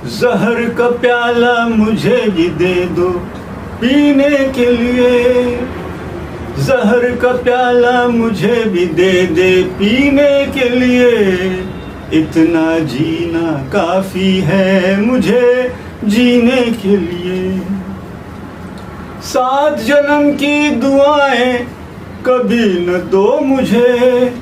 जहर का प्याला मुझे भी दे दो पीने के लिए, जहर का प्याला मुझे भी दे दे पीने के लिए, इतना जीना काफी है मुझे जीने के लिए। 7 जन्म की दुआएं कभी न दो मुझे,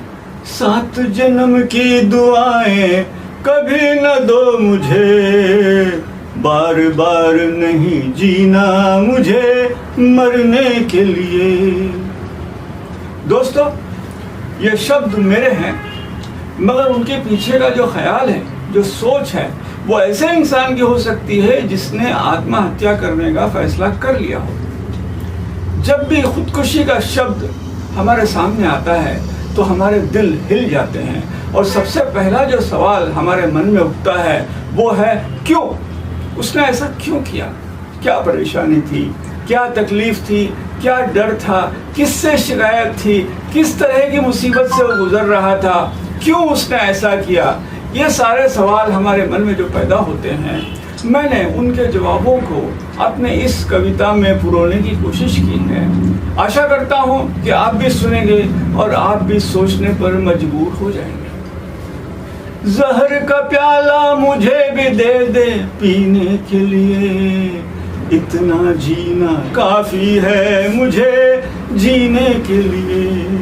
7 जन्म की दुआएं कभी न दो मुझे, बार बार नहीं जीना मुझे मरने के लिए। दोस्तों, ये शब्द मेरे हैं, मगर उनके पीछे का जो ख्याल है, जो सोच है, वो ऐसे इंसान की हो सकती है जिसने आत्महत्या करने का फैसला कर लिया हो। जब भी खुदकुशी का शब्द हमारे सामने आता है तो हमारे दिल हिल जाते हैं, और सबसे पहला जो सवाल हमारे मन में उठता है वो है क्यों? उसने ऐसा क्यों किया? क्या परेशानी थी, क्या तकलीफ थी, क्या डर था, किससे शिकायत थी, किस तरह की मुसीबत से वो गुजर रहा था, क्यों उसने ऐसा किया? ये सारे सवाल हमारे मन में जो पैदा होते हैं, मैंने उनके जवाबों को अपने इस कविता में पुरोने की कोशिश की है। आशा करता हूँ कि आप भी सुनेंगे और आप भी सोचने पर मजबूर हो जाएंगे। जहर का प्याला मुझे भी दे दे पीने के लिए, इतना जीना काफी है मुझे जीने के लिए।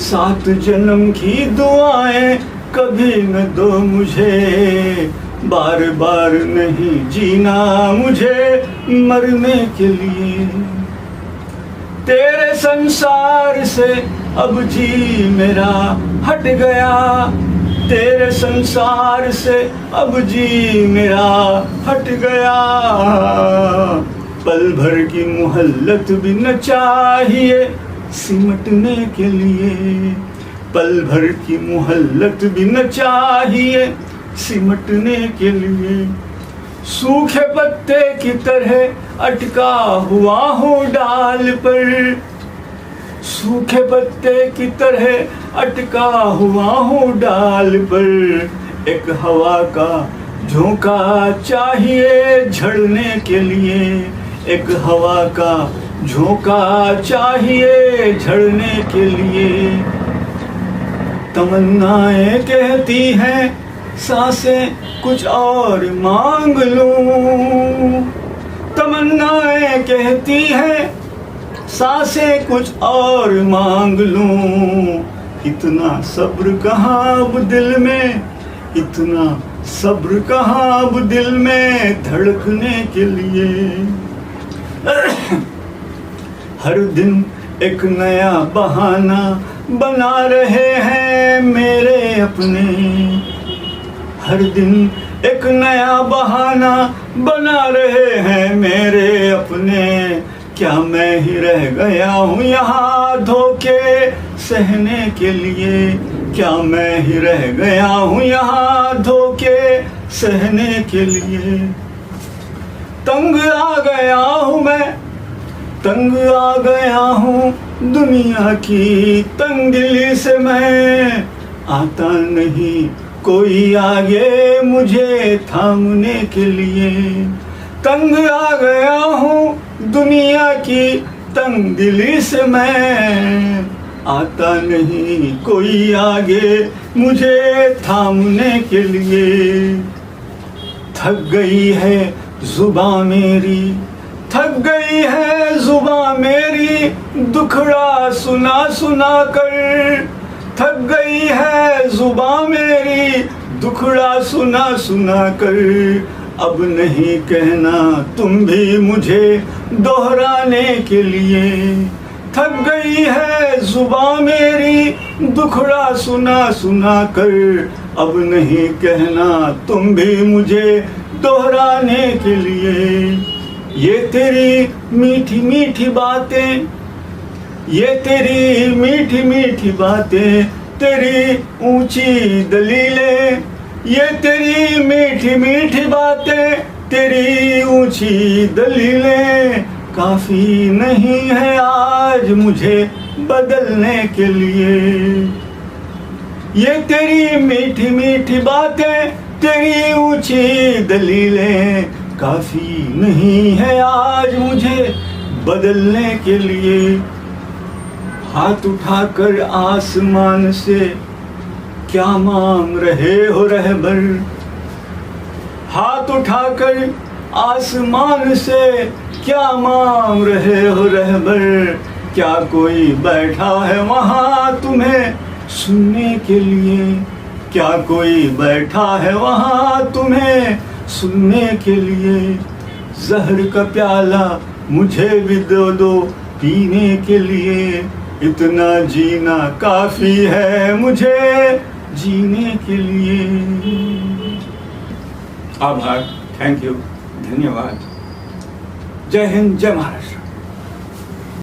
7 जन्म की दुआएं कभी न दो मुझे, बार बार नहीं जीना मुझे मरने के लिए। तेरे संसार से अब जी मेरा हट गया, तेरे संसार से अब जी मेरा हट गया, पल भर की मोहल्लत भी न चाहिए सिमटने के लिए, पल भर की मोहल्लत भी न चाहिए सिमटने के लिए। सूखे पत्ते की तरह अटका हुआ हूँ डाल पर, सूखे पत्ते की तरह अटका हुआ हूँ डाल पर, एक हवा का झोंका चाहिए झड़ने के लिए, एक हवा का झोंका चाहिए झड़ने के लिए। तमन्नाएं कहती हैं सांसें कुछ और मांग लूं, तमन्नाएं कहती हैं सांसें कुछ और मांग लूं, इतना सब्र कहाँ अब दिल में, इतना सब्र कहाँ अब दिल में धड़कने के लिए। हर दिन एक नया बहाना बना रहे हैं मेरे अपने, हर दिन एक नया बहाना बना रहे हैं मेरे अपने। क्या मैं ही रह गया हूँ यहाँ धोखे सहने के लिए, क्या मैं ही रह गया हूँ यहाँ धोखे सहने के लिए। तंग आ गया हूँ मैं, तंग आ गया हूँ दुनिया की तंगदिली से मैं, आता नहीं कोई आगे मुझे थामने के लिए। तंग आ गया हूँ दुनिया की तंगदिली से मैं, आता नहीं कोई आगे मुझे थामने के लिए। थक गई है जुबां मेरी, थक गई है जुबां मेरी दुखड़ा सुना सुना कर, थक गई है जुबां मेरी दुखड़ा सुना सुना कर। अब नहीं कहना तुम भी मुझे दोहराने के लिए, थक गई है जुबां मेरी दुखड़ा सुना सुना कर। अब नहीं कहना तुम भी मुझे दोहराने के लिए। ये तेरी मीठी मीठी बातें, ये तेरी मीठी मीठी बातें, तेरी ऊंची दलीलें, ये तेरी मीठी मीठी बातें, तेरी ऊंची दलीलें काफी नहीं है आज मुझे बदलने के लिए। ये तेरी मीठी मीठी बातें, तेरी ऊंची दलीलें काफी नहीं है आज मुझे बदलने के लिए। हाथ उठाकर आसमान से क्या मांग रहे हो रहबर, हाथ उठाकर आसमान से क्या मांग रहे हो रहबर। क्या कोई बैठा है वहाँ तुम्हें सुनने के लिए, क्या कोई बैठा है वहाँ तुम्हें सुनने के लिए। जहर का प्याला मुझे भी दो दो पीने के लिए, इतना जीना काफी है मुझे जीने के लिए। आभार, थैंक यू, धन्यवाद। जय हिंद, जय महाराष्ट्र।